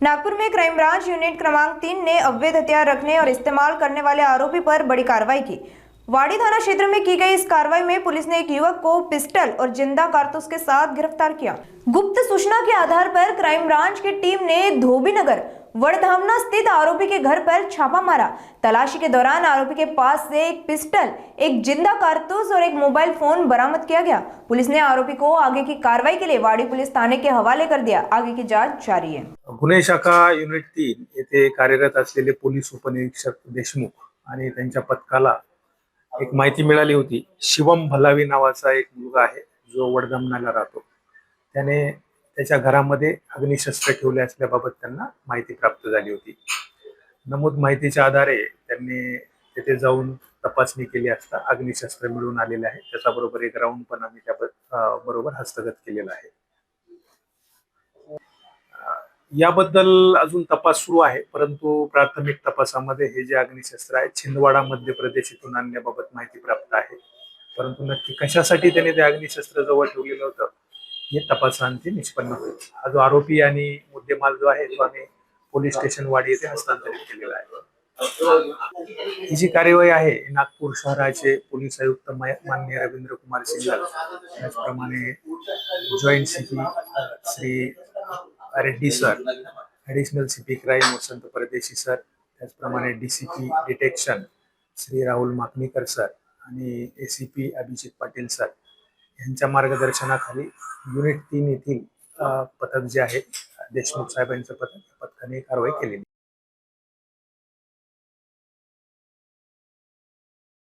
नागपुर में crime branch unit क्रमांक 3 ने अवैध हथियार रखने और इस्तेमाल करने वाले आरोपी पर बड़ी कार्रवाई की। वाड़ी थाना क्षेत्र में की गई इस कार्रवाई में पुलिस ने एक युवक को पिस्टल और जिंदा कारतूस के साथ गिरफ्तार किया। गुप्त सूचना के आधार पर क्राइम ब्रांच की टीम ने धोबीनगर वड़धामना स्थित आरोपी के घर पर छापा मारा। तलाशी के दौरान आरोपी के पास से एक पिस्टल, एक जिंदा कारतूस और एक मोबाइल फोन बरामद किया गया। पुलिस ने आरोपी को आगे की कार्रवाई के लिए वाड़ी पुलिस थाने के हवाले कर दिया। आगे की जांच जारी है। गुन्हे शाखा युनिट 3 येथे कार्यरत असलेले पोलीस उपनिरीक्षक देशमुख आणि त्यांच्या पथकाला एक माहिती मिळाली होती। शिवम भलावी नावाचा एक मुलगा आहे जो वडगामनाला राहतो। त्याने त्याच्या घरामध्ये अग्निशस्त्र ठेवले असल्याबाबत त्यांना माहिती प्राप्त झाली होती। नमूद माहितीच्या आधारे त्यांनी तेथे जाऊन तपासणी केली असता अग्निशस्त्र मिळून आलेले आहे। त्याच्याबरोबर एक राऊंड पण आम्ही त्या बरोबर हस्तगत केलेला आहे। याबद्दल अजून तपास सुरू आहे, परंतु प्राथमिक तपासामध्ये हे जे अग्निशस्त्र आहे छिंदवाडा मध्य प्रदेशातून आणण्याबाबत माहिती प्राप्त आहे। परंतु नक्की कशासाठी त्याने ते अग्निशस्त्र जवळ ठेवलेलं होतं हे तपासांती निष्पन्न होईल। हा जो आरोपी आणि मुद्देमाल जो आहे तो आम्ही पोलीस स्टेशन वाडी येथे हस्तांतरित केलेला आहे। ही जी कार्यवाही आहे नागपूर शहराचे पोलीस आयुक्त माननीय रवींद्र कुमार सिंघल, त्याचप्रमाणे joint CP Shri Reddy sir, additional CP crime Vasant Pardeshi sir, त्याचप्रमाणे DCP detection Shri Rahul Makanikar sir आणि एसीपी अभिजित पाटील सर यांच्या मार्गदर्शनाखाली युनिट 3 येथील पथक जे आहे देशमुख साहेबांचं पथकाने कारवाई केलेली।